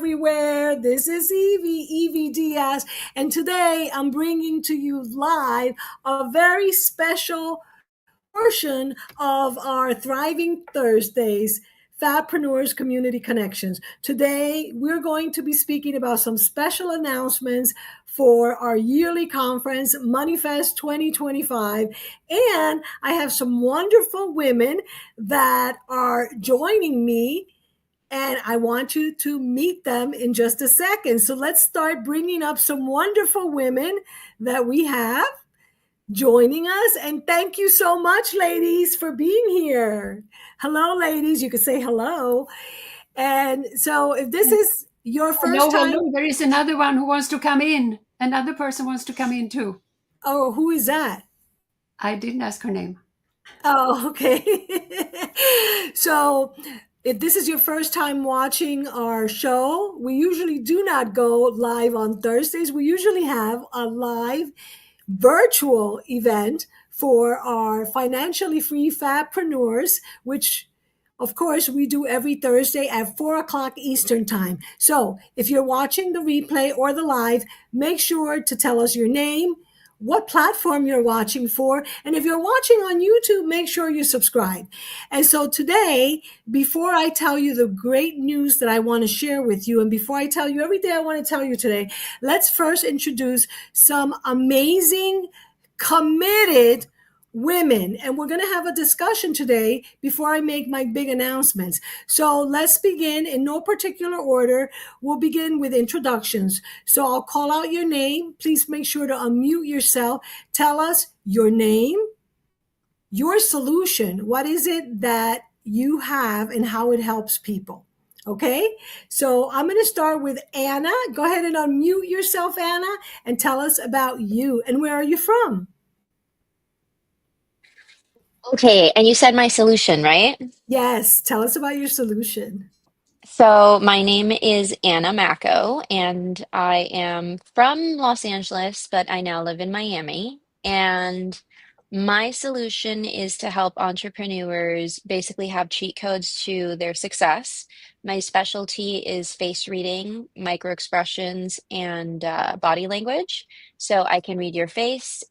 everywhere. This is Evie Diaz, and today I'm bringing to you live a very special portion of our Thriving Thursdays Fabpreneurs Community Connections. Today, we're going to be speaking about some special announcements for our yearly conference, MoneyFest 2025. And I have some wonderful women that are joining me, and I want you to meet them in just a second. So let's start bringing up some wonderful women that we have joining us. And thank you so much, ladies, for being here. Hello, ladies. You can say hello. And so if this is your first time. Hello. There is another one who wants to come in. Another person wants to come in too. Oh, who is that? I didn't ask her name. Oh, okay. So if this is your first time watching our show, we usually do not go live on Thursdays. We usually have a live virtual event for our financially free fabpreneurs, which of course we do every Thursday at 4 o'clock Eastern time. So if you're watching the replay or the live, make sure to tell us your name, what platform you're watching for, and if you're watching on YouTube, make sure you subscribe. And so today, before I tell you the great news that I want to share with you, and before I tell you everything I want to tell you today, let's first introduce some amazing, committed women. And we're going to have a discussion today before I make my big announcements. So let's begin in no particular order. We'll begin with introductions. So I'll call out your name. Please make sure to unmute yourself. Tell us your name, your solution. What is it that you have and how it helps people? Okay, so I'm going to start with Anna. Go ahead and unmute yourself, Anna, and tell us about you. And where are you from? Okay, and you said my solution, right? Yes, tell us about your solution. So my name is Anna Macco, and I am from Los Angeles, but I now live in Miami. And my solution is to help entrepreneurs basically have cheat codes to their success. My specialty is face reading, micro expressions, and body language. So I can read your face,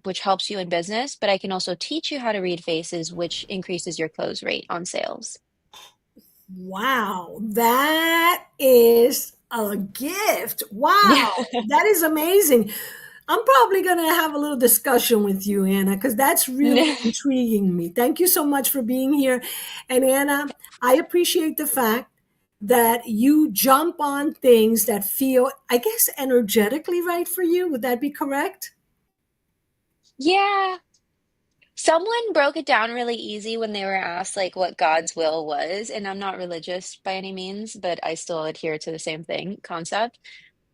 which helps you in business, but I can also teach you how to read faces, which increases your close rate on sales. Wow, that is a gift. Yeah. Wow, that is amazing. I'm probably going to have a little discussion with you, Anna, because that's really intriguing me. Thank you so much for being here. And Anna, I appreciate the fact that you jump on things that feel, I guess, energetically right for you. Would that be correct? Yeah. Someone broke it down really easy when they were asked like what God's will was, and I'm not religious by any means, but I still adhere to the same thing, concept.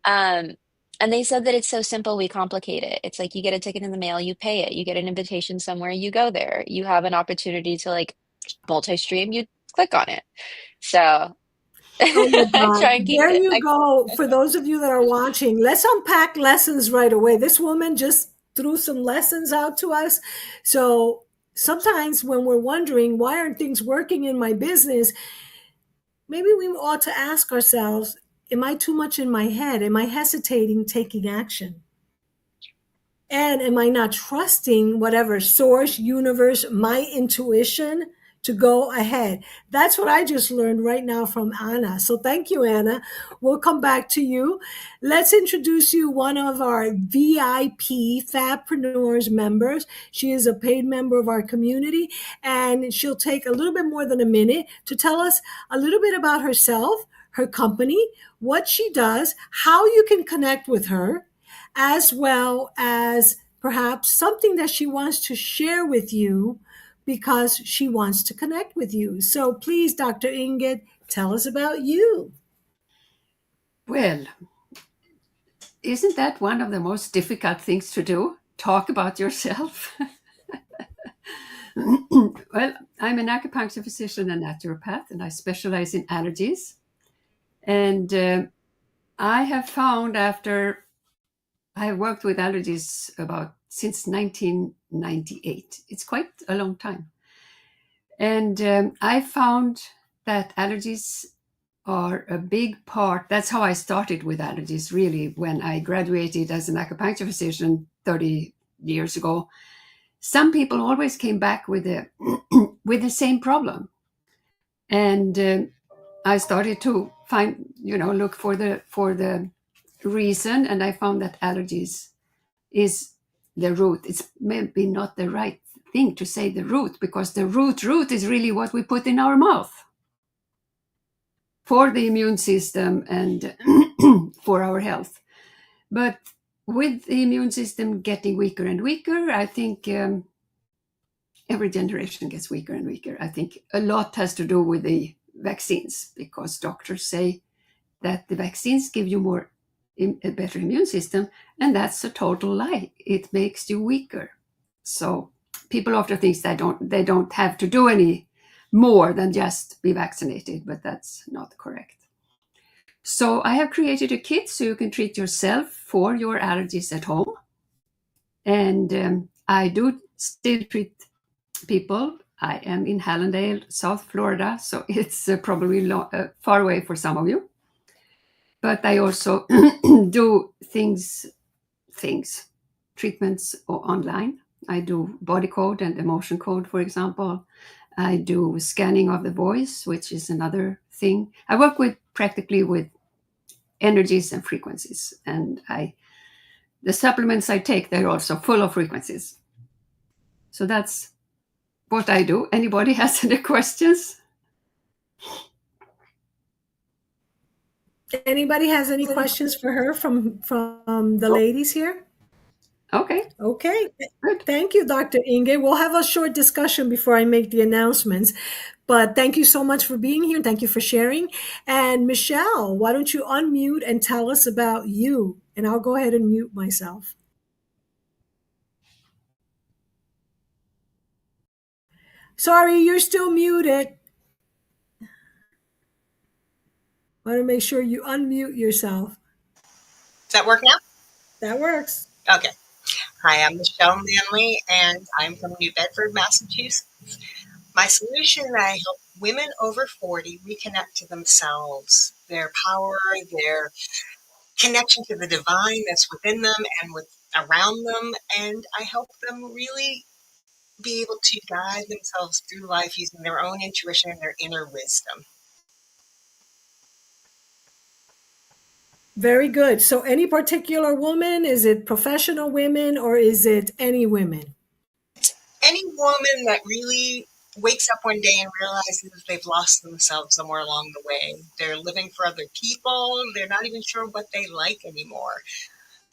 Um, and they said that it's so simple, we complicate it. It's like you get a ticket in the mail, you pay it. You get an invitation somewhere, you go there. You have an opportunity to like multi-stream, you click on it. So Oh my I God. try and keep There it you like go. For those of you that are watching, let's unpack lessons right away. This woman just threw some lessons out to us. So sometimes when we're wondering, why aren't things working in my business? Maybe we ought to ask ourselves, am I too much in my head? Am I hesitating taking action? And am I not trusting whatever source, universe, my intuition to go ahead? That's what I just learned right now from Anna. So thank you, Anna. We'll come back to you. Let's introduce you one of our VIP Fabpreneurs members. She is a paid member of our community, and she'll take a little bit more than a minute to tell us a little bit about herself, her company, what she does, how you can connect with her, as well as perhaps something that she wants to share with you because she wants to connect with you. So please, Dr. Ingrid, tell us about you. Well, isn't that one of the most difficult things to do? Talk about yourself? Well, I'm an acupuncture physician and naturopath, and I specialize in allergies. And I have found after I have worked with allergies since 1998. It's quite a long time. And I found that allergies are a big part. That's how I started with allergies, really, when I graduated as an acupuncture physician 30 years ago. Some people always came back with the with the same problem, and I started to find, look for the reason, and I found that allergies is the root. It's maybe not the right thing to say the root, because the root is really what we put in our mouth for the immune system and for our health. But with the immune system getting weaker and weaker, I think every generation gets weaker and weaker. I think a lot has to do with the vaccines, because doctors say that the vaccines give you a better immune system, and that's a total lie. It makes you weaker. So people often think they don't have to do any more than just be vaccinated, but that's not correct. So I have created a kit so you can treat yourself for your allergies at home. And I do still treat people. I am in Hallandale, South Florida, so it's probably far away for some of you. But I also do treatments online. I do body code and emotion code, for example. I do scanning of the voice, which is another thing. I work practically with energies and frequencies, and the supplements I take, they're also full of frequencies. So that's what I do. Anybody has any questions? Anybody has any questions for her from the ladies here? Okay. Okay. Good. Thank you, Dr. Inge. We'll have a short discussion before I make the announcements. But thank you so much for being here. Thank you for sharing. And Michelle, why don't you unmute and tell us about you? And I'll go ahead and mute myself. Sorry, you're still muted. Want to make sure you unmute yourself. Does that work now? That works. Okay. Hi, I'm Michelle Manley, and I'm from New Bedford, Massachusetts. My solution, I help women over 40 reconnect to themselves, their power, their connection to the divine that's within them and around them, and I help them really be able to guide themselves through life using their own intuition and their inner wisdom. Very good. So any particular woman, is it professional women or is it any women? Any woman that really wakes up one day and realizes they've lost themselves somewhere along the way. They're living for other people. They're not even sure what they like anymore.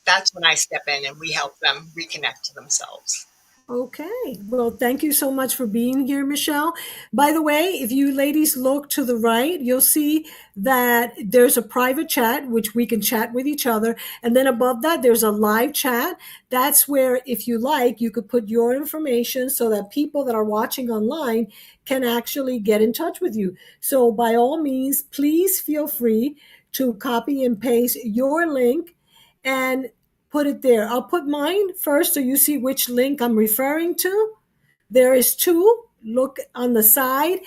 That's when I step in and we help them reconnect to themselves. Okay. Well, thank you so much for being here, Michelle. By the way, if you ladies look to the right, you'll see that there's a private chat, which we can chat with each other. And then above that, there's a live chat. That's where, if you like, you could put your information so that people that are watching online can actually get in touch with you. So by all means, please feel free to copy and paste your link and put it there. I'll put mine first so you see which link I'm referring to. There is two. Look on the side.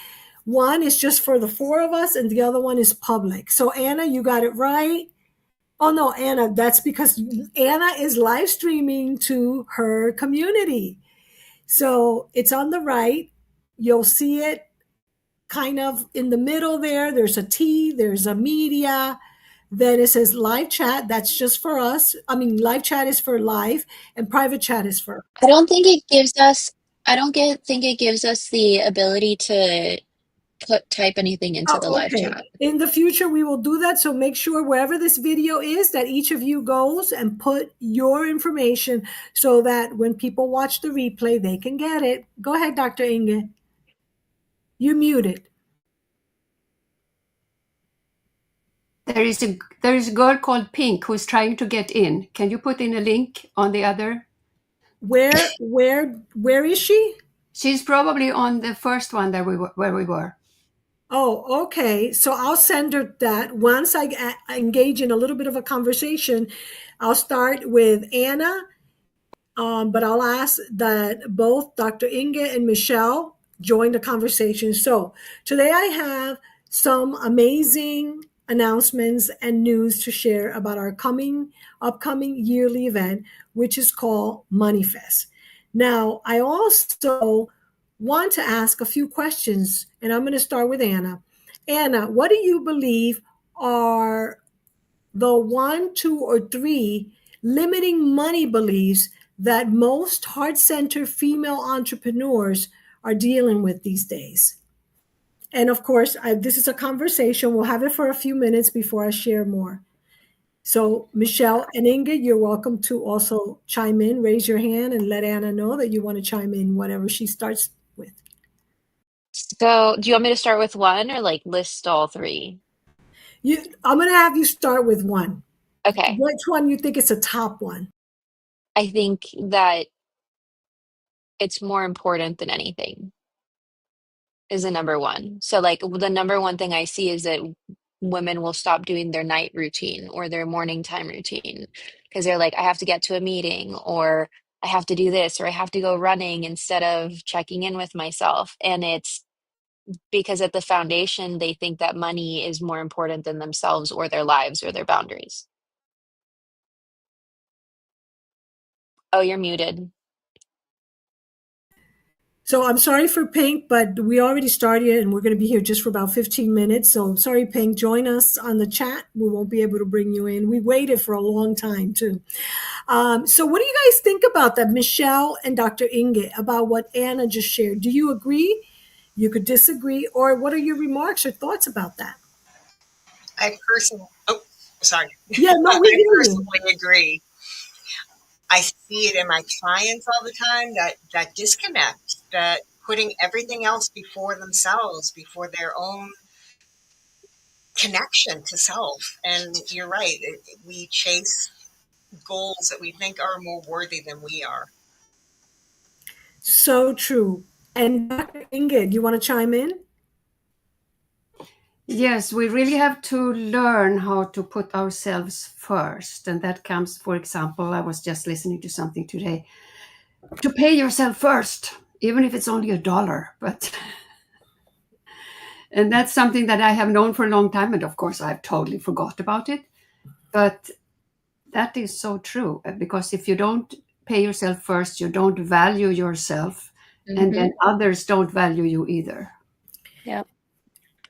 One is just for the four of us, and the other one is public. So Anna, you got it right. Oh no, Anna, that's because Anna is live streaming to her community. So it's on the right. You'll see it kind of in the middle there. There's a T, there's a media. Then it says live chat. That's just for us. I mean, live chat is for live, and private chat is for. I don't think it gives us. Think it gives us the ability to type anything into the live Okay. chat. In the future, we will do that. So make sure wherever this video is, that each of you goes and put your information so that when people watch the replay, they can get it. Go ahead, Dr. Inge. You muted. There is a girl called Pink who's trying to get in. Can you put in a link on the other? Where is she? She's probably on the first one where we were. Oh, okay. So I'll send her that. Once I engage in a little bit of a conversation, I'll start with Anna, but I'll ask that both Dr. Inge and Michelle join the conversation. So today I have some amazing announcements and news to share about our upcoming yearly event, which is called MoneyFest. Now, I also want to ask a few questions, and I'm going to start with Anna. Anna, what do you believe are the one, two, or three limiting money beliefs that most heart centered female entrepreneurs are dealing with these days? And of course, this is a conversation. We'll have it for a few minutes before I share more. So, Michelle and Inga, you're welcome to also chime in, raise your hand, and let Anna know that you want to chime in whatever she starts with. So, do you want me to start with one or like list all three? I'm going to have you start with one. Okay. Which one you think is a top one? I think that it's more important than anything is the number one. So, like, the number one thing I see is that women will stop doing their night routine or their morning time routine because they're like, I have to get to a meeting or I have to do this or I have to go running instead of checking in with myself. And it's because at the foundation, they think that money is more important than themselves or their lives or their boundaries. Oh, you're muted. So I'm sorry for Pink, but we already started and we're going to be here just for about 15 minutes. So sorry, Pink, join us on the chat. We won't be able to bring you in. We waited for a long time too. So what do you guys think about that, Michelle and Dr. Inge, about what Anna just shared? Do you agree? You could disagree, or what are your remarks or thoughts about that? I personally, oh, sorry. Yeah, no, we I hear you. personally agree. I see it in my clients all the time, that disconnect, that putting everything else before themselves, before their own connection to self. And you're right, we chase goals that we think are more worthy than we are. So true. And Dr. Inge, you want to chime in? Yes, we really have to learn how to put ourselves first. And that comes, for example, I was just listening to something today, to pay yourself first, even if it's only $1. But and that's something that I have known for a long time. And of course, I've totally forgot about it. But that is so true, because if you don't pay yourself first, you don't value yourself, and then others don't value you either. Yep.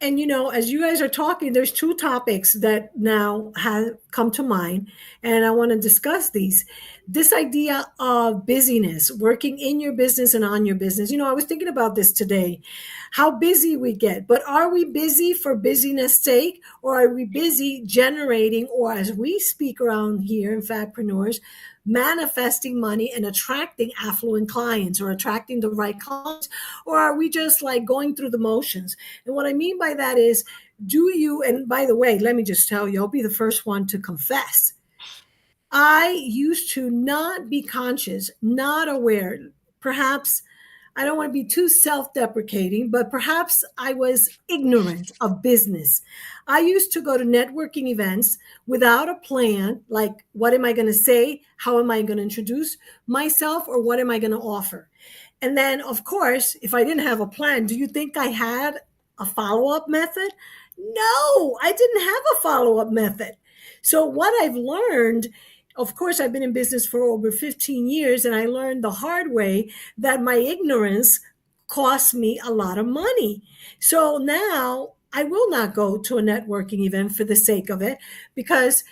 And as you guys are talking, there's two topics that now have come to mind, and I want to discuss these. This idea of busyness, working in your business and on your business. I was thinking about this today, how busy we get, but are we busy for busyness sake, or are we busy generating, or as we speak around here in Fatpreneurs, manifesting money and attracting affluent clients or attracting the right clients? Or are we just like going through the motions? And what I mean by that is, and by the way, let me just tell you, I'll be the first one to confess. I used to not be conscious, not aware. Perhaps I don't want to be too self-deprecating, but perhaps I was ignorant of business. I used to go to networking events without a plan, like what am I going to say? How am I going to introduce myself? Or what am I going to offer? And then, of course, if I didn't have a plan, do you think I had a follow-up method? No, I didn't have a follow-up method. So what I've learned, of course, I've been in business for over 15 years, and I learned the hard way that my ignorance cost me a lot of money. So now I will not go to a networking event for the sake of it, because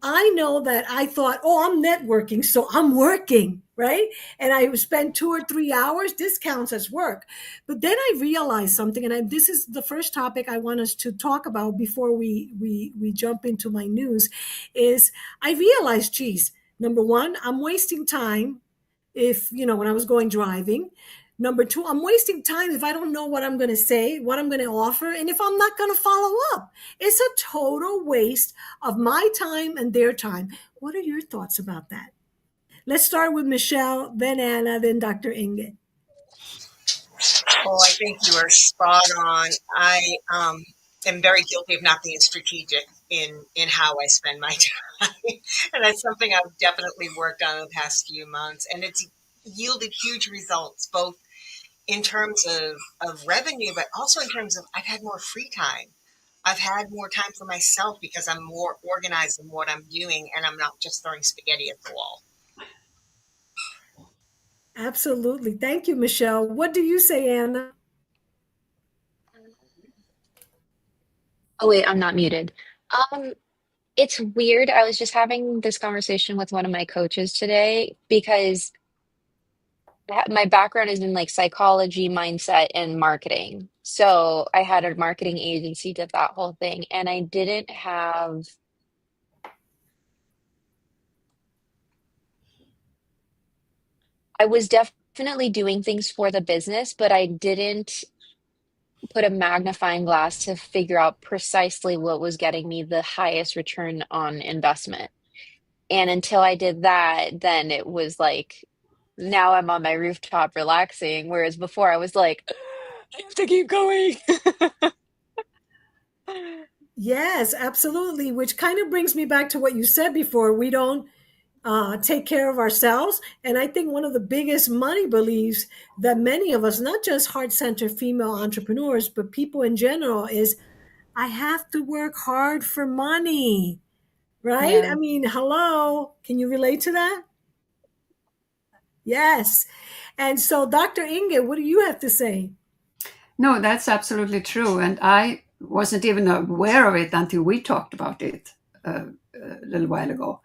I know that I thought, oh, I'm networking, so I'm working, right? And I spend 2 or 3 hours, this counts as work. But then I realized something, and this is the first topic I want us to talk about before we jump into my news, is I realized, geez, number one, I'm wasting time when I was going driving. Number two, I'm wasting time if I don't know what I'm going to say, what I'm going to offer, and if I'm not going to follow up. It's a total waste of my time and their time. What are your thoughts about that? Let's start with Michelle, then Anna, then Dr. Inge. Well, I think you are spot on. I am very guilty of not being strategic in how I spend my time. And that's something I've definitely worked on in the past few months. And it's yielded huge results, both in terms of revenue, but also in terms of I've had more free time. I've had more time for myself because I'm more organized in what I'm doing and I'm not just throwing spaghetti at the wall. Absolutely. Thank you, Michelle. What do you say, Anna? Oh wait, I'm not muted. Um, it's weird. I was just having this conversation with one of my coaches today because my background is in like psychology, mindset, and marketing. So I had a marketing agency, did that whole thing, and I didn't have, I was definitely doing things for the business, but I didn't put a magnifying glass to figure out precisely what was getting me the highest return on investment. And until I did that, then it was like, now I'm on my rooftop relaxing. Whereas before I was like, I have to keep going. Yes, absolutely. Which kind of brings me back to what you said before. We don't take care of ourselves. And I think one of the biggest money beliefs that many of us, not just heart centered female entrepreneurs, but people in general, is I have to work hard for money, right? Yeah. I mean, hello, can you relate to that? Yes. And so, Dr. Inge, what do you have to say? No, that's absolutely true. And I wasn't even aware of it until we talked about it a little while ago.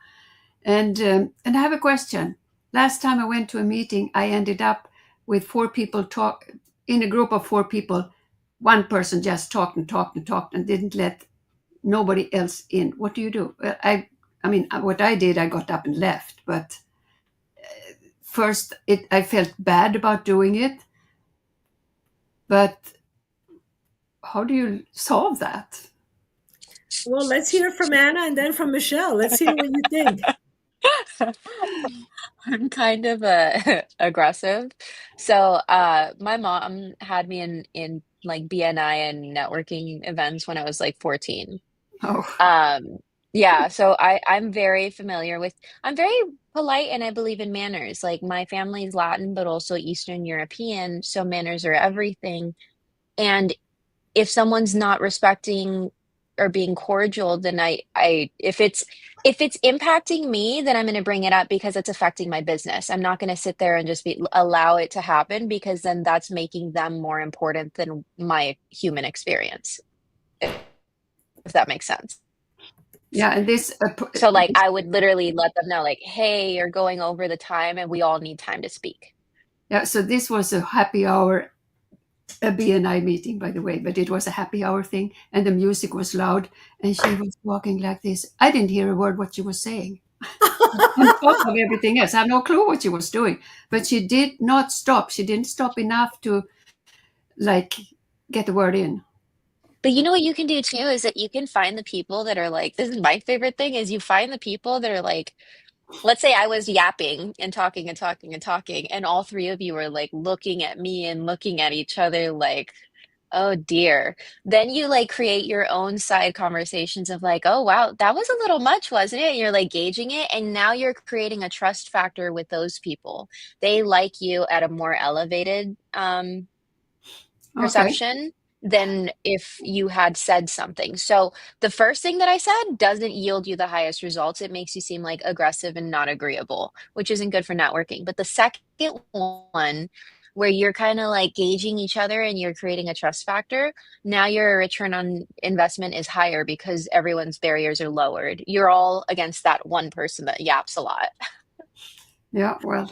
And I have a question. Last time I went to a meeting, I ended up with four people talk in a group of four people. One person just talked and talked and talked and didn't let nobody else in. What do you do? I mean, what I did, I got up and left. But first, I felt bad about doing it. But how do you solve that? Well, let's hear from Anna and then from Michelle. Let's hear what you think. I'm kind of aggressive. So, my mom had me in like BNI and networking events when I was like 14. Oh, Yeah, so I'm very familiar with, I'm very polite and I believe in manners. Like my family's Latin, but also Eastern European, so manners are everything. And if someone's not respecting or being cordial, then if it's impacting me, then I'm going to bring it up because it's affecting my business. I'm not going to sit there and just allow it to happen because then that's making them more important than my human experience, if that makes sense. yeah. And So like I would literally let them know like, hey, you're going over the time and we all need time to speak. yeah. So this was a happy hour, a BNI meeting, by the way, but it was a happy hour thing, and the music was loud, and she was walking like this. I didn't hear a word what she was saying. On top of everything else, I have no clue what she was doing, but she did not stop. She didn't stop enough to like get the word in. But you know what you can do too is that you can find the people that are like, this is my favorite thing is you find the people that are like, let's say I was yapping and talking and talking and talking, and all three of you were like looking at me and looking at each other like, oh dear. Then you like create your own side conversations of like, oh wow, that was a little much, wasn't it? And you're like gauging it, and now you're creating a trust factor with those people. They like you at a more elevated Okay. perception than if you had said something. So the first thing that I said doesn't yield you the highest results. It makes you seem like aggressive and not agreeable, which isn't good for networking. But the second one, where you're kind of like gauging each other and you're creating a trust factor, now your return on investment is higher because everyone's barriers are lowered. You're all against that one person that yaps a lot. Yeah. Well,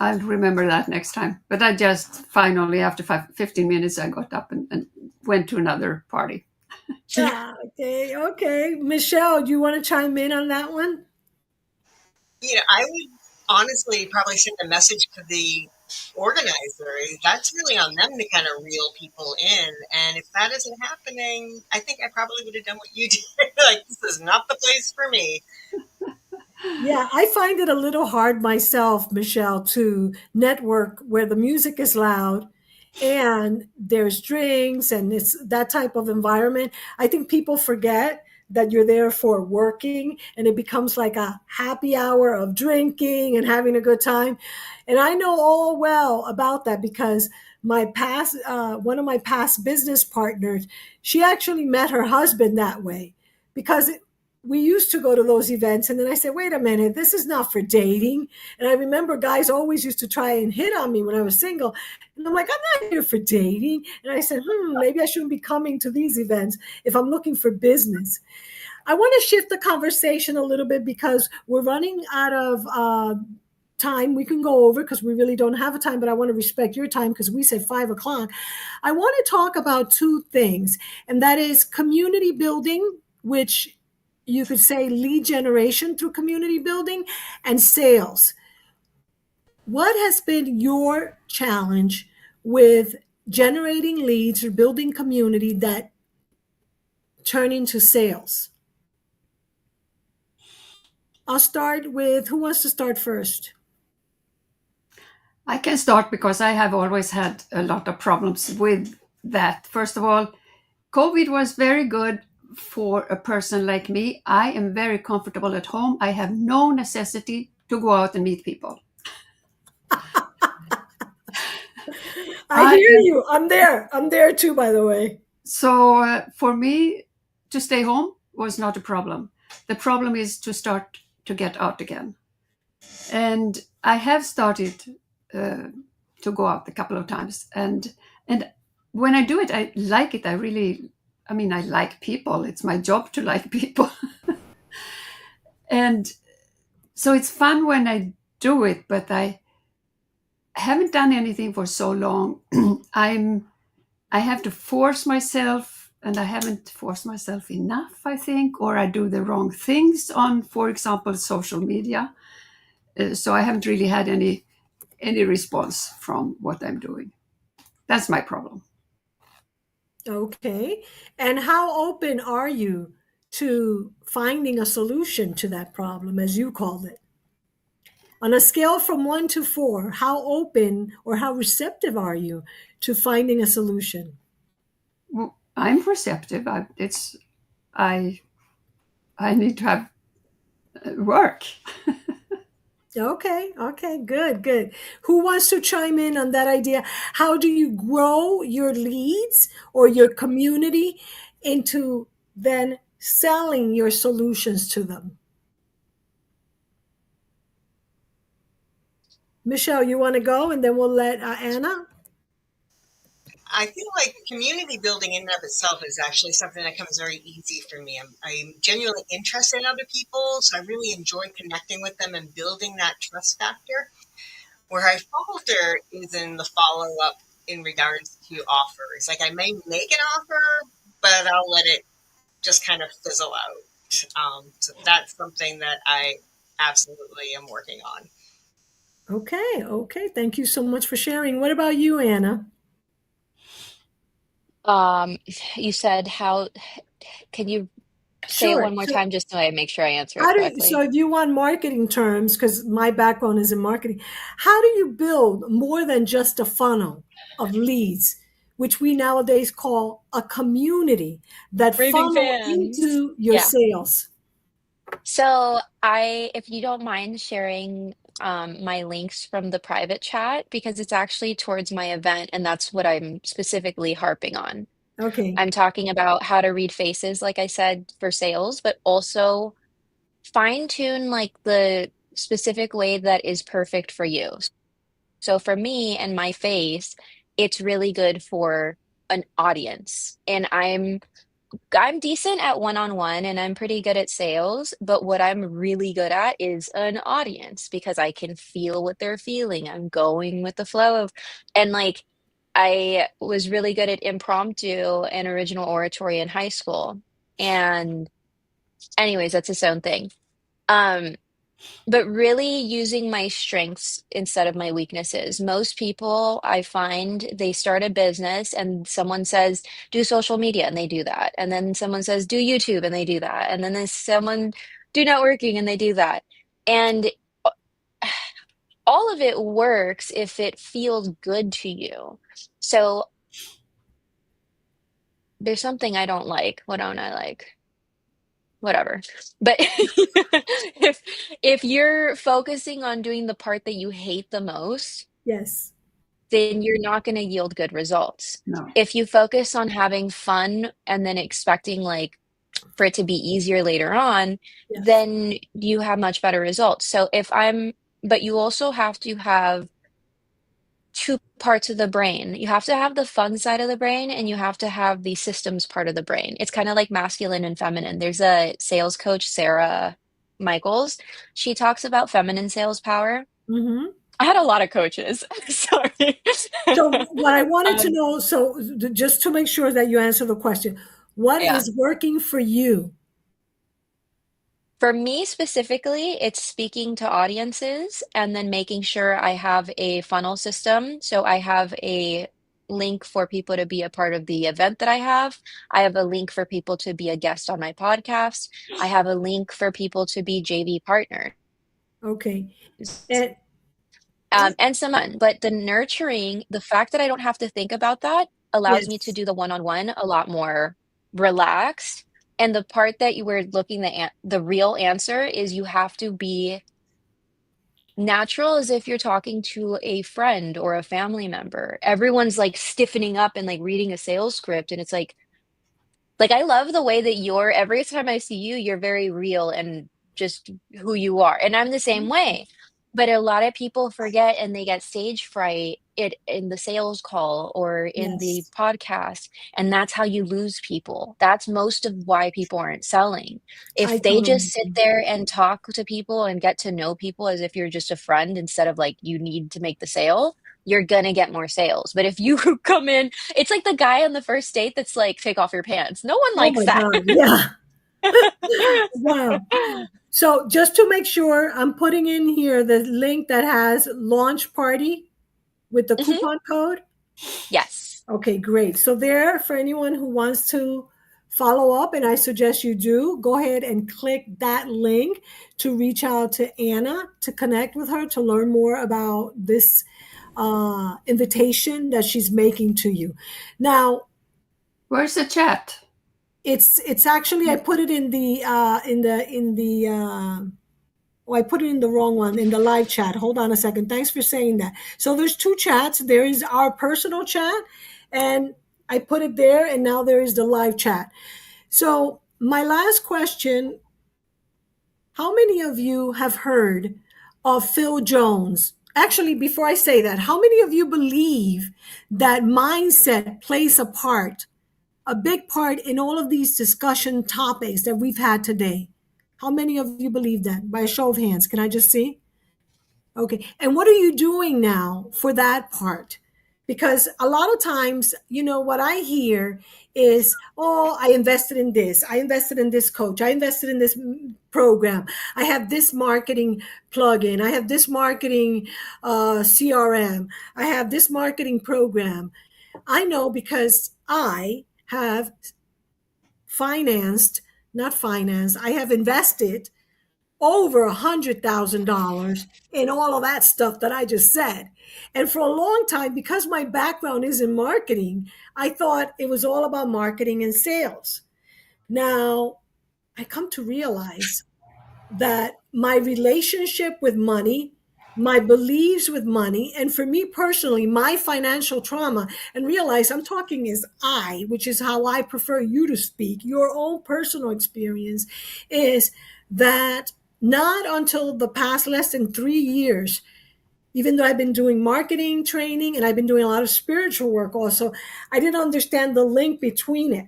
I'll remember that next time. But I just finally, after 15 minutes, I got up and went to another party. Ah, okay, okay. Michelle, do you want to chime in on that one? I would honestly probably send a message to the organizer. That's really on them to kind of reel people in. And if that isn't happening, I think I probably would have done what you did. Like, this is not the place for me. Yeah, I find it a little hard myself, Michelle, to network where the music is loud and there's drinks and it's that type of environment. I think people forget that you're there for working, and it becomes like a happy hour of drinking and having a good time. And I know all well about that because my past one of my past business partners, she actually met her husband that way because we used to go to those events, and then I said, wait a minute, this is not for dating. And I remember guys always used to try and hit on me when I was single, and I'm like, I'm not here for dating. And I said, maybe I shouldn't be coming to these events if I'm looking for business. I want to shift the conversation a little bit because we're running out of time. We can go over because we really don't have a time, but I want to respect your time because we said 5 o'clock. I want to talk about two things, and that is community building, which you could say lead generation through community building, and sales. What has been your challenge with generating leads or building community that turn into sales? I'll start with, who wants to start first? I can start because I have always had a lot of problems with that. First of all, COVID was very good for a person like me. I am very comfortable at home. I have no necessity to go out and meet people. I hear you. I'm there. I'm there too, by the way. So for me, to stay home was not a problem. The problem is to start to get out again. And I have started to go out a couple of times. And when I do it, I like it. I like people. It's my job to like people. And so it's fun when I do it, but I haven't done anything for so long. I have to force myself, and I haven't forced myself enough, I think, or I do the wrong things on, for example, social media. So I haven't really had any response from what I'm doing. That's my problem. Okay. And how open are you to finding a solution to that problem, as you called it? On a scale from 1 to 4, how open or how receptive are you to finding a solution? Well, I'm receptive. I need to have work. Okay, good. Who wants to chime in on that idea? How do you grow your leads or your community into then selling your solutions to them? Michelle, you want to go, and then we'll let Anna? I feel like community building in and of itself is actually something that comes very easy for me. I'm genuinely interested in other people, so I really enjoy connecting with them and building that trust factor. Where I falter is in the follow up in regards to offers. Like I may make an offer, but I'll let it just kind of fizzle out. So that's something that I absolutely am working on. Okay. Thank you so much for sharing. What about you, Anna? Um, you said how, can you say it Sure. one more So time just so I make sure I answer it so correctly? if you want marketing terms, because my background is in marketing, how do you build more than just a funnel of leads, which we nowadays call a community that Raving funnel fans. into your Yeah. sales? So if you don't mind sharing my links from the private chat, because it's actually towards my event, and that's what I'm specifically harping on. Okay. I'm talking about how to read faces, like I said, for sales, but also fine tune like the specific way that is perfect for you. So for me and my face, it's really good for an audience. And I'm decent at one-on-one and I'm pretty good at sales, but what I'm really good at is an audience because I can feel what they're feeling. I'm going with the flow of, and like I was really good at impromptu and original oratory in high school. And anyways, that's its own thing. Um, but really using my strengths instead of my weaknesses. Most people I find they start a business and someone says, do social media, and they do that. And then someone says, do YouTube, and they do that. And then there's someone, do networking, and they do that. And all of it works if it feels good to you. So there's something I don't like. What don't I like? whatever. But if you're focusing on doing the part that you hate the most, Yes. then you're not going to yield good results. No. If you focus on having fun and then expecting like for it to be easier later on, Yes. then you have much better results. So but you also have to have two parts of the brain. You have to have the fun side of the brain and you have to have the systems part of the brain. It's kind of like masculine and feminine. There's a sales coach, Sarah Michaels. She talks about feminine sales power. Mm-hmm. I had a lot of coaches. Sorry. So what I wanted to Um, know, so just to make sure that you answer the question, what yeah. is working for you? For me specifically, it's speaking to audiences and then making sure I have a funnel system. So I have a link for people to be a part of the event that I have. I have a link for people to be a guest on my podcast. I have a link for people to be JV partners. Okay. And And some fun. But the nurturing, the fact that I don't have to think about that allows me to yes, do the one-on-one a lot more relaxed. And the part that you were looking the real answer is you have to be natural as if you're talking to a friend or a family member. Everyone's like stiffening up and like reading a sales script, and it's like I love the way that every time I see you, you're very real and just who you are. And I'm the same way. But a lot of people forget and they get stage fright in the sales call or in the yes, podcast. And that's how you lose people. That's most of why people aren't selling. I If they totally just sit agree. there and talk to people and get to know people as if you're just a friend instead of like you need to make the sale, you're gonna get more sales. But if you come in, it's like the guy on the first date that's like, take off your pants. No one Oh likes my that. God. Yeah. Wow. So just to make sure, I'm putting in here the link that has launch party with the Mhm. coupon code. Yes. Okay, great. So there, for anyone who wants to follow up, and I suggest you do, go ahead and click that link to reach out to Anna, to connect with her, to learn more about this invitation that she's making to you. Now, Where's the chat? it's actually, I put it in the oh, I put it in the wrong one, in the live chat. Hold on a second. Thanks for saying that. So there's two chats. There is our personal chat, and I put it there, and now there is the live chat. So my last question, how many of you have heard of Phil Jones? Actually, before I say that, how many of you believe that mindset plays a big part in all of these discussion topics that we've had today? How many of you believe that? By a show of hands, can I just see? Okay. And what are you doing now for that part? Because a lot of times, what I hear is, oh, I invested in this. I invested in this coach. I invested in this program. I have this marketing plugin. I have this marketing CRM. I have this marketing program. I know because I have I have invested over $100,000 in all of that stuff that I just said. And for a long time, because my background is in marketing, I thought it was all about marketing and sales. Now, I come to realize that my relationship with money, my beliefs with money, and for me personally, my financial trauma, and realize I'm talking as which is how I prefer you to speak, your own personal experience, is that not until the past less than 3 years, even though I've been doing marketing training and I've been doing a lot of spiritual work also, I didn't understand the link between it.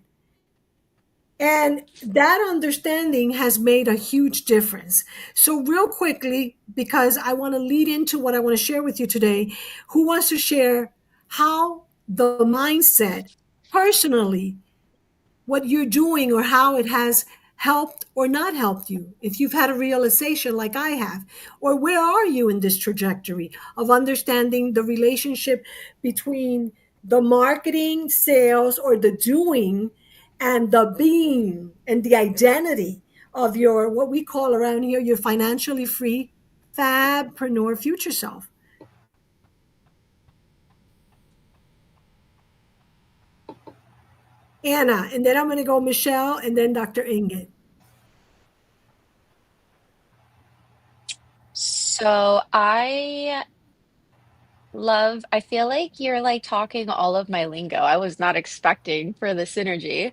And that understanding has made a huge difference. So, real quickly, because I want to lead into what I want to share with you today, who wants to share how the mindset personally, what you're doing or how it has helped or not helped you, if you've had a realization like I have, or where are you in this trajectory of understanding the relationship between the marketing, sales, or the doing, and the being and the identity of your, what we call around here, your financially free fabpreneur future self. Anna, and then I'm going to go Michelle, and then Dr. Ingrid. So I feel like you're like talking all of my lingo. I was not expecting for the synergy.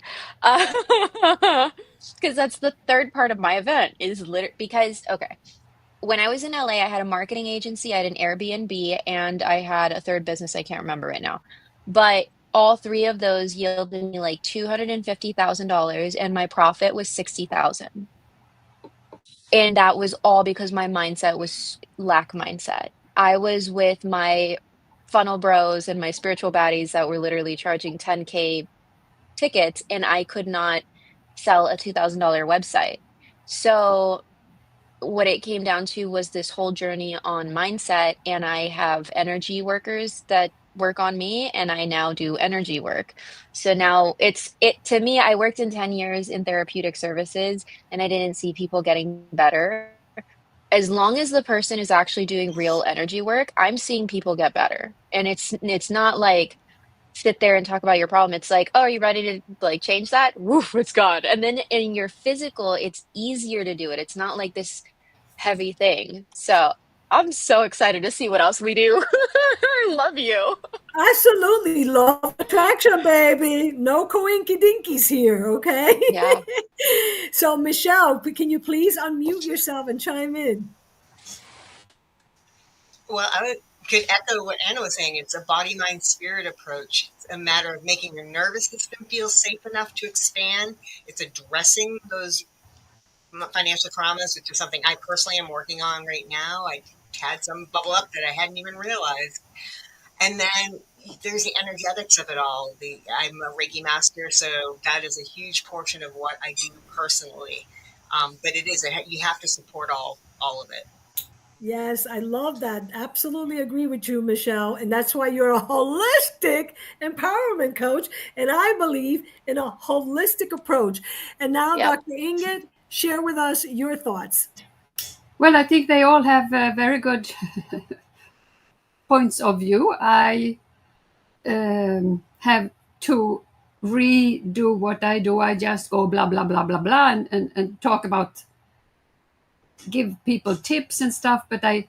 Because that's the third part of my event is because, okay, when I was in LA, I had a marketing agency, I had an Airbnb, and I had a third business I can't remember right now. But all three of those yielded me like $250,000 and my profit was 60,000. And that was all because my mindset was lack mindset. I was with my funnel bros and my spiritual baddies that were literally charging 10K tickets, and I could not sell a $2,000 website. So what it came down to was this whole journey on mindset, and I have energy workers that work on me, and I now do energy work. So now it to me, I worked in 10 years in therapeutic services and I didn't see people getting better. As long as the person is actually doing real energy work, I'm seeing people get better. And it's not like sit there and talk about your problem. It's like, oh, are you ready to like change that? Woof, it's gone. And then in your physical, it's easier to do it. It's not like this heavy thing. So I'm so excited to see what else we do. I love you. Absolutely. Law of attraction, baby. No coinky dinkies here, okay? Yeah. So, Michelle, can you please unmute yourself and chime in? Well, could echo what Anna was saying. It's a body, mind, spirit approach. It's a matter of making your nervous system feel safe enough to expand. It's addressing those financial traumas, which is something I personally am working on right now. I had some bubble up that I hadn't even realized. And then there's the energetics of it all. I'm a Reiki master, so that is a huge portion of what I do personally. But you have to support all of it. Yes, I love that. Absolutely agree with you, Michelle. And that's why you're a holistic empowerment coach. And I believe in a holistic approach. And now, Yep. Dr. Ingrid, share with us your thoughts. Well, I think they all have very good points of view. I have to redo what I do. I just go blah, blah, blah, blah, blah, and talk about, give people tips and stuff, but I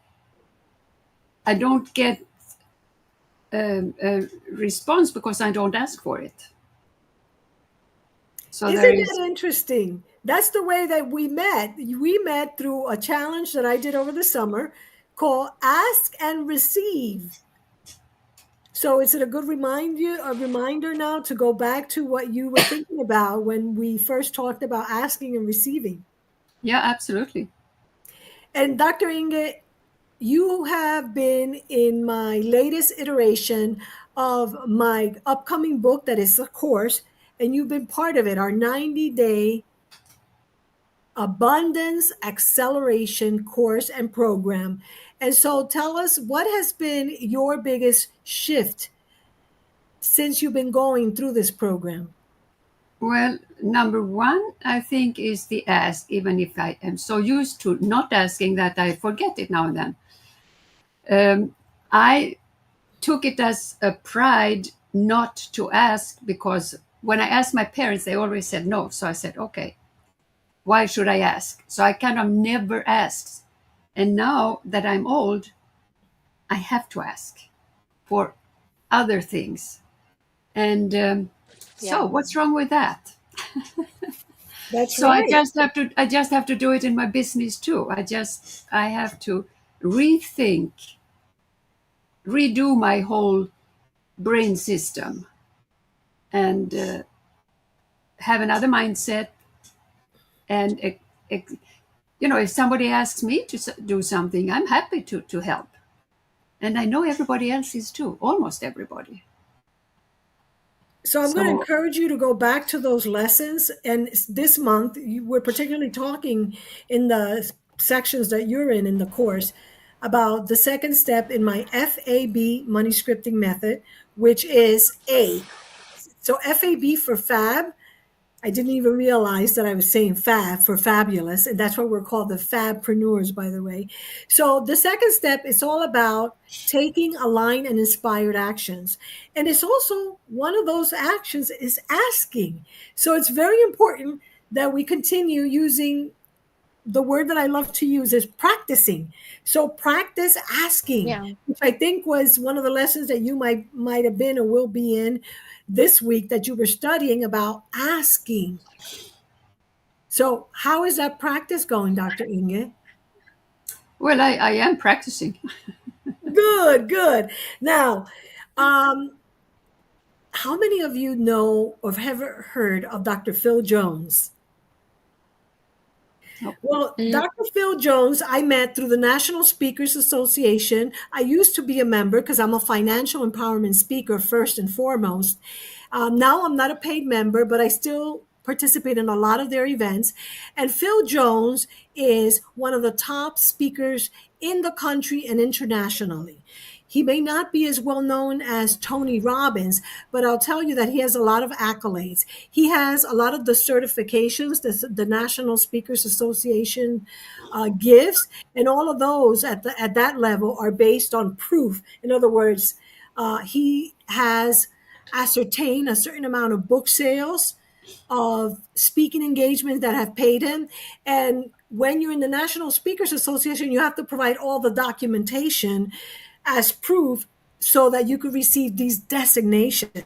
don't get a response because I don't ask for it. So Isn't there is. that interesting? That's the way that we met. We met through a challenge that I did over the summer called Ask and Receive. So is it a good reminder now to go back to what you were thinking about when we first talked about asking and receiving? Yeah, absolutely. And Dr. Inge, you have been in my latest iteration of my upcoming book that is a course, and you've been part of it, our 90-day abundance acceleration course and program. And so tell us, what has been your biggest shift since you've been going through this program? Well, number one, I think, is the ask, even if I am so used to not asking that I forget it now and then. I took it as a pride not to ask, because when I asked my parents, they always said no. So I said, okay, why should I ask? So I kind of never asked. And now that I'm old, I have to ask for other things. And so Yeah. what's wrong with that? That's So right. I just have to do it in my business too. I have to rethink, redo my whole brain system, and have another mindset. And if somebody asks me to do something, I'm happy to help. And I know everybody else is too, almost everybody. So I'm going to So encourage you to go back to those lessons. And this month, we're particularly talking in the sections that you're in the course about the second step in my FAB money scripting method, which is A. So FAB for Fab. I didn't even realize that I was saying fab for fabulous. And that's what we're called, the fabpreneurs, by the way. So the second step is all about taking aligned and inspired actions. And it's also one of those actions is asking. So it's very important that we continue using the word that I love to use is practicing. So practice asking, Yeah. which I think was one of the lessons that you might have been or will be in this week, that you were studying about asking. So how is that practice going, Dr. Inge? Well, I am practicing. Good, good. Now, um, how many of you know or have ever heard of Dr. Phil Jones? Oh, Well, Mm, Dr. Phil Jones, I met through the National Speakers Association. I used to be a member because I'm a financial empowerment speaker first and foremost. Now I'm not a paid member, but I still participate in a lot of their events. And Phil Jones is one of the top speakers in the country and internationally. He may not be as well known as Tony Robbins, but I'll tell you that he has a lot of accolades. He has a lot of the certifications that the National Speakers Association gives, and all of those at that level are based on proof. In other words, he has ascertained a certain amount of book sales, of speaking engagements that have paid him. And when you're in the National Speakers Association, you have to provide all the documentation as proof so that you could receive these designations.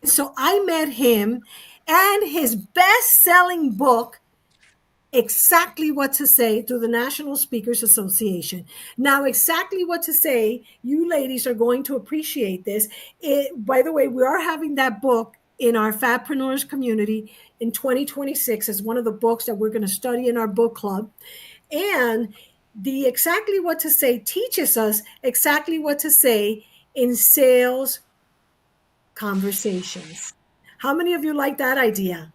So I met him, and his best-selling book, Exactly What to Say, through the National Speakers Association. Now, Exactly What to Say, you ladies are going to appreciate this. By the way, we are having that book in our Fabpreneurs community in 2026 as one of the books that we're going to study in our book club. And the Exactly What to Say teaches us exactly what to say in sales conversations. How many of you like that idea?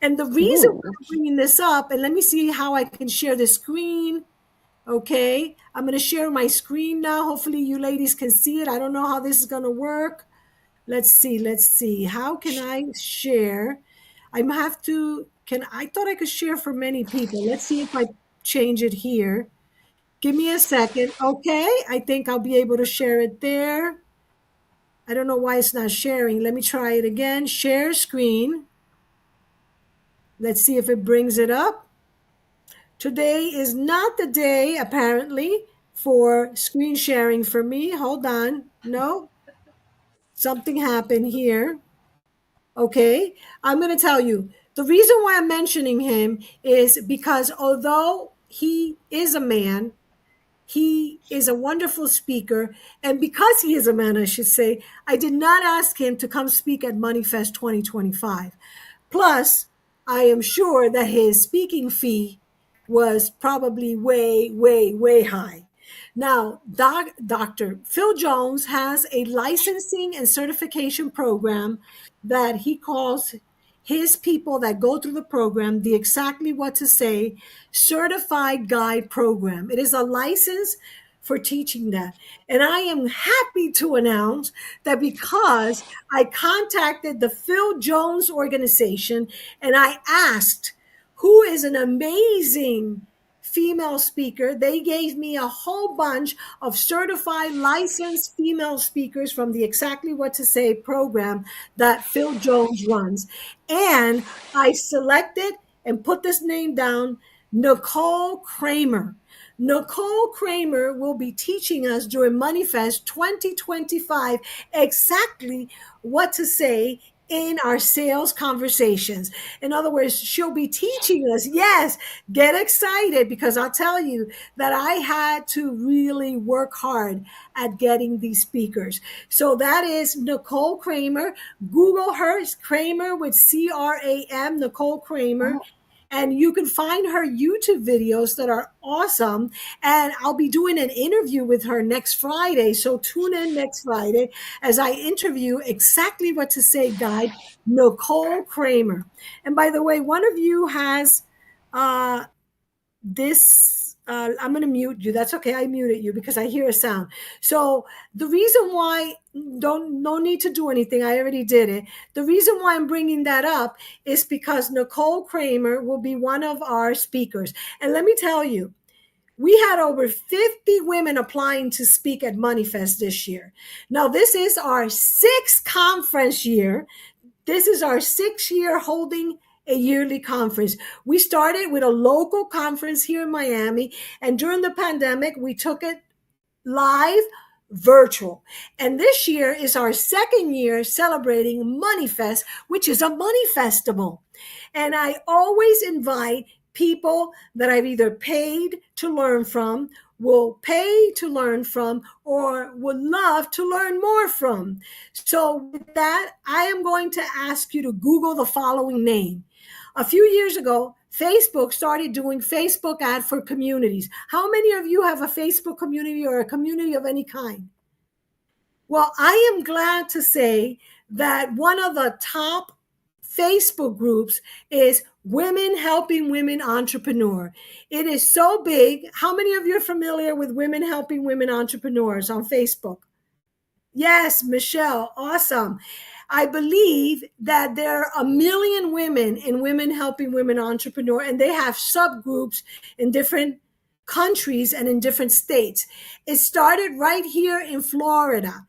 And the reason why ooh. I'm bringing this up, and let me see how I can share the screen. Okay, I'm going to share my screen now. Hopefully, you ladies can see it. I don't know how this is going to work. Let's see. Let's see. How can I share? I have to. Can I thought I could share for many people. Let's see if I change it here. Give me a second. Okay, I think I'll be able to share it there. I don't know why it's not sharing. Let me try it again. Share screen. Let's see if it brings it up. Today is not the day, apparently, for screen sharing for me. Hold on. No, something happened here. Okay, I'm going to tell you. The reason why I'm mentioning him is because although he is a man, he is a wonderful speaker. And because he is a man, I should say, I did not ask him to come speak at MoneyFest 2025. Plus, I am sure that his speaking fee was probably way, way, way high. Now, Dr. Phil Jones has a licensing and certification program that he calls his people that go through the program the Exactly What to Say Certified Guide Program. It is a license for teaching that. And I am happy to announce that because I contacted the Phil Jones organization and I asked who is an amazing female speaker, they gave me a whole bunch of certified licensed female speakers from the Exactly What to Say program that Phil Jones runs. And I selected and put this name down, Nicole Kramer. Nicole Kramer will be teaching us during MoneyFest 2025 exactly what to say in our sales conversations. In other words, she'll be teaching us. Yes, get excited because I'll tell you that I had to really work hard at getting these speakers. So that is Nicole Kramer. Google her, Kramer with CRAM, Nicole Kramer. Oh, And you can find her YouTube videos that are awesome. And I'll be doing an interview with her next Friday. So tune in next Friday as I interview Exactly What to Say guide Nicole Kramer. And by the way, one of you has uh, this. I'm going to mute you. That's okay. I muted you because I hear a sound. So the reason why no need to do anything. I already did it. The reason why I'm bringing that up is because Nicole Kramer will be one of our speakers. And let me tell you, we had over 50 women applying to speak at MoneyFest this year. Now, this is our sixth conference year. This is our 6th year holding a yearly conference. We started with a local conference here in Miami, and during the pandemic, we took it live virtual. And this year is our second year celebrating MoneyFest, which is a money festival. And I always invite people that I've either paid to learn from, will pay to learn from, or would love to learn more from. So with that, I am going to ask you to Google the following name. A few years ago, Facebook started doing Facebook ad for communities. How many of you have a Facebook community or a community of any kind? Well, I am glad to say that one of the top Facebook groups is Women Helping Women Entrepreneur. It is so big. How many of you are familiar with Women Helping Women Entrepreneurs on Facebook? Yes, Michelle, awesome. I believe that there are 1 million women in Women Helping Women Entrepreneur, and they have subgroups in different countries and in different states. It started right here in Florida.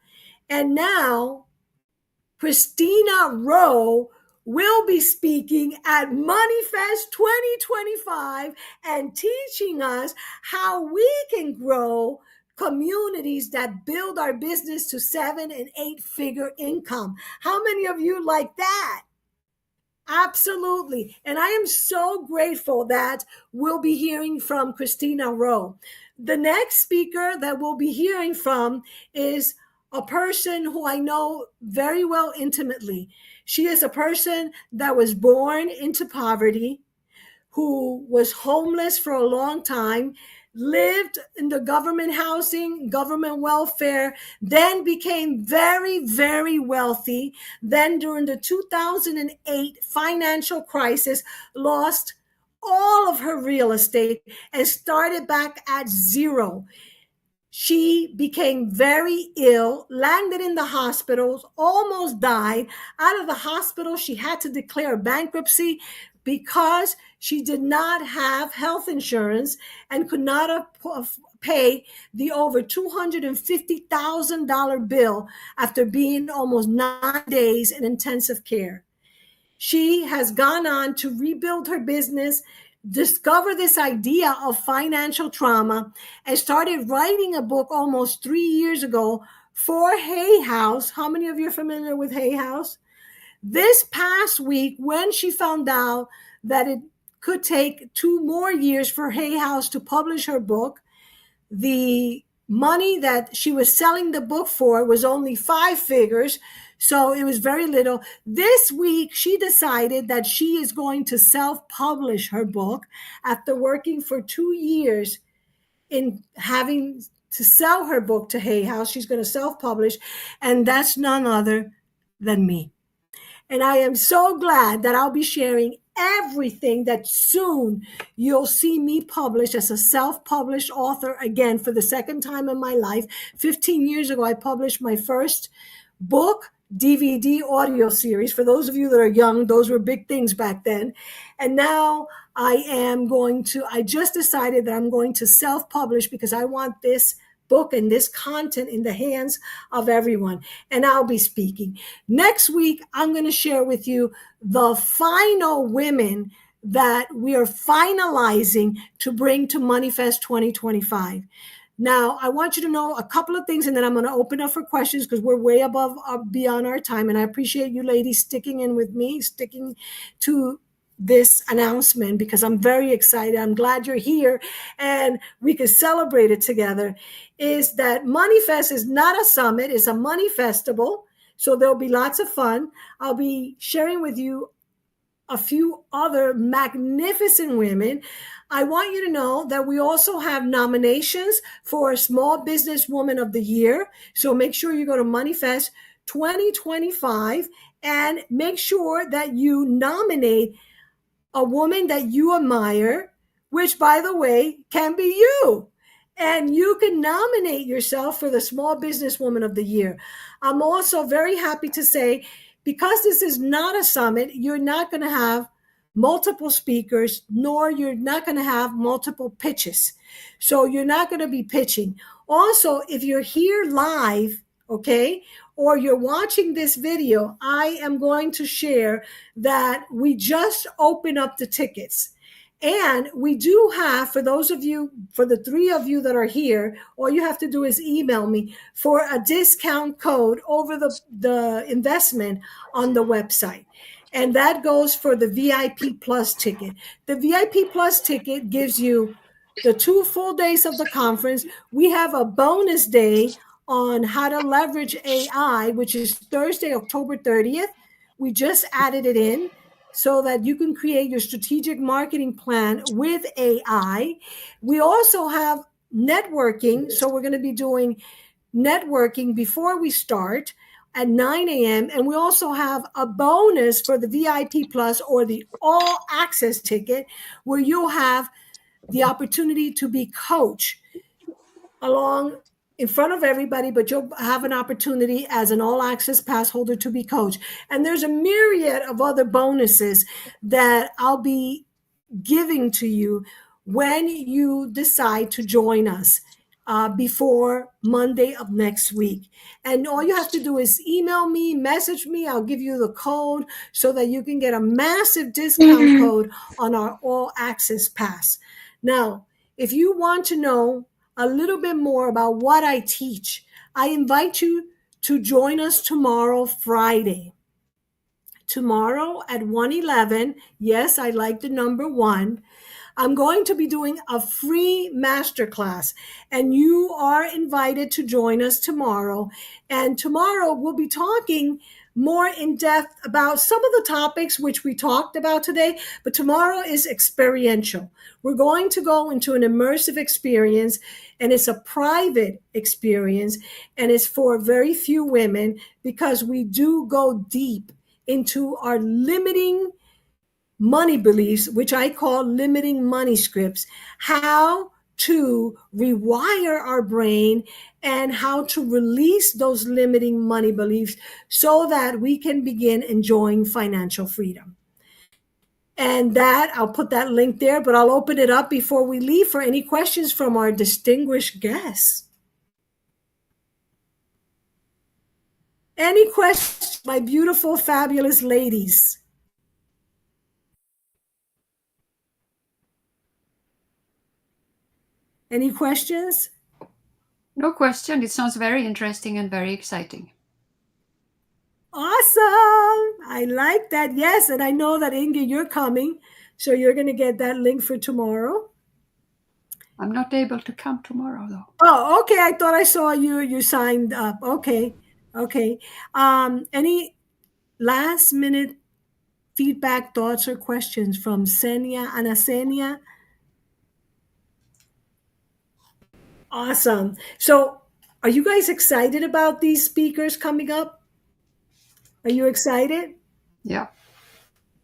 And now Christina Rowe will be speaking at MoneyFest 2025 and teaching us how we can grow communities that build our business to 7 and 8 figure income. How many of you like that? Absolutely. And I am so grateful that we'll be hearing from Christina Rowe. The next speaker that we'll be hearing from is a person who I know very well intimately. She is a person that was born into poverty, who was homeless for a long time, lived in the government housing, government welfare, then became very, very wealthy. Then during the 2008 financial crisis, lost all of her real estate and started back at zero. She became very ill, landed in the hospitals, almost died. Out of the hospital, she had to declare bankruptcy because she did not have health insurance and could not pay the over $250,000 bill after being almost 9 days in intensive care. She has gone on to rebuild her business, discover this idea of financial trauma, and started writing a book almost 3 years ago for Hay House. How many of you are familiar with Hay House? This past week, when she found out that it could take 2 more years for Hay House to publish her book, the money that she was selling the book for was only 5 figures. So it was very little. This week, she decided that she is going to self-publish her book after working for 2 years in having to sell her book to Hay House. She's going to self-publish, and that's none other than me. And I am so glad that I'll be sharing everything that soon you'll see me publish as a self-published author again for the second time in my life. 15 years ago, I published my first book, DVD audio series. For those of you that are young, those were big things back then. And now I just decided that I'm going to self-publish because I want this book and this content in the hands of everyone. And I'll be speaking. Next week, I'm going to share with you the final women that we are finalizing to bring to MoneyFest 2025. Now, I want you to know a couple of things, and then I'm going to open up for questions because we're way beyond our time. And I appreciate you ladies sticking in with me, sticking to this announcement because I'm very excited. I'm glad you're here and we can celebrate it together. Is that MoneyFest is not a summit, it's a money festival. So there'll be lots of fun. I'll be sharing with you a few other magnificent women. I want you to know that we also have nominations for Small Business Woman of the Year. So make sure you go to MoneyFest 2025 and make sure that you nominate a woman that you admire, which, by the way, can be you. And you can nominate yourself for the Small Business Woman of the Year. I'm also very happy to say, because this is not a summit, you're not going to have multiple speakers, nor you're not going to have multiple pitches. So you're not going to be pitching. Also, if you're here live okay, or you're watching this video, I am going to share that we just open up the tickets. And we do have, for those of you, for the 3 of you that are here, all you have to do is email me for a discount code over the investment on the website. And that goes for the VIP Plus ticket. The VIP Plus ticket gives you the 2 full days of the conference. We have a bonus day on how to leverage AI, which is Thursday, October 30th. We just added it in so that you can create your strategic marketing plan with AI. We also have networking. So we're going to be doing networking before we start at 9 a.m. And we also have a bonus for the VIP Plus or the all access ticket where you'll have the opportunity to be coach along in front of everybody, but you'll have an opportunity as an all access pass holder to be coached. And there's a myriad of other bonuses that I'll be giving to you when you decide to join us before Monday of next week. And all you have to do is email me, message me. I'll give you the code so that you can get a massive discount code on our all access pass. Now, if you want to know a little bit more about what I teach, I invite you to join us tomorrow, Friday. Tomorrow at 1:11, yes, I like the number 1. I'm going to be doing a free masterclass, and you are invited to join us tomorrow. And tomorrow we'll be talking more in depth about some of the topics which we talked about today, but tomorrow is experiential. We're going to go into an immersive experience, and it's a private experience, and it's for very few women because we do go deep into our limiting money beliefs, which I call limiting money scripts, how to rewire our brain and how to release those limiting money beliefs so that we can begin enjoying financial freedom. And that, I'll put that link there, but I'll open it up before we leave for any questions from our distinguished guests. Any questions, my beautiful, fabulous ladies? Any questions? No question. It sounds very interesting and very exciting. Awesome. I like that. Yes. And I know that, Inge, you're coming. So you're going to get that link for tomorrow. I'm not able to come tomorrow, though. Oh, okay. I thought I saw you signed up. Okay. Okay. Any last minute feedback, thoughts, or questions from Ana Senia? Awesome. So are you guys excited about these speakers coming up? Are you excited? Yeah.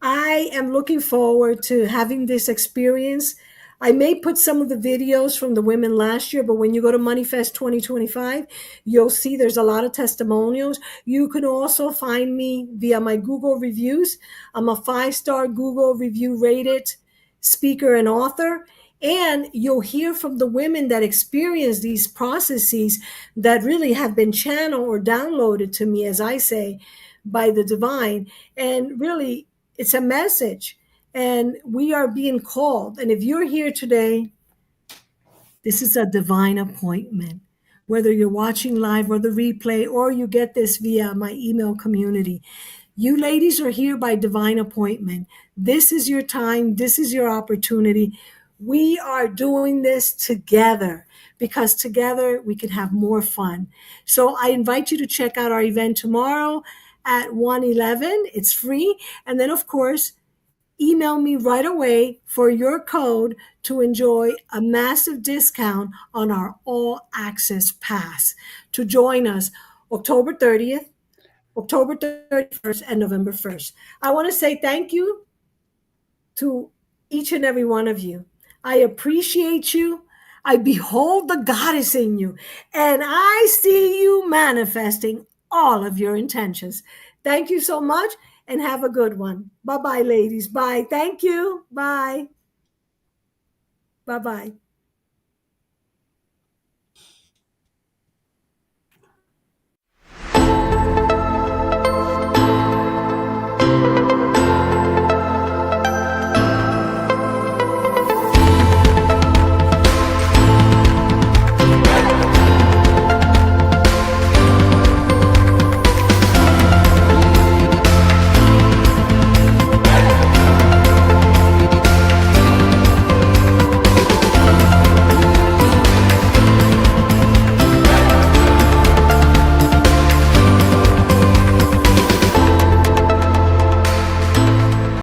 I am looking forward to having this experience. I may put some of the videos from the women last year, but when you go to MoneyFest 2025, you'll see there's a lot of testimonials. You can also find me via my Google reviews. I'm a 5-star Google review rated speaker and author. And you'll hear from the women that experience these processes that really have been channeled or downloaded to me, as I say, by the divine. And really, it's a message. And we are being called. And if you're here today, this is a divine appointment. Whether you're watching live or the replay, or you get this via my email community, you ladies are here by divine appointment. This is your time. This is your opportunity. We are doing this together because together we can have more fun. So I invite you to check out our event tomorrow at 1:11. It's free. And then, of course, email me right away for your code to enjoy a massive discount on our all access pass to join us October 30th, October 31st, and November 1st. I want to say thank you to each and every one of you. I appreciate you. I behold the goddess in you, and I see you manifesting all of your intentions. Thank you so much, and have a good one. Bye-bye, ladies. Bye. Thank you. Bye. Bye-bye.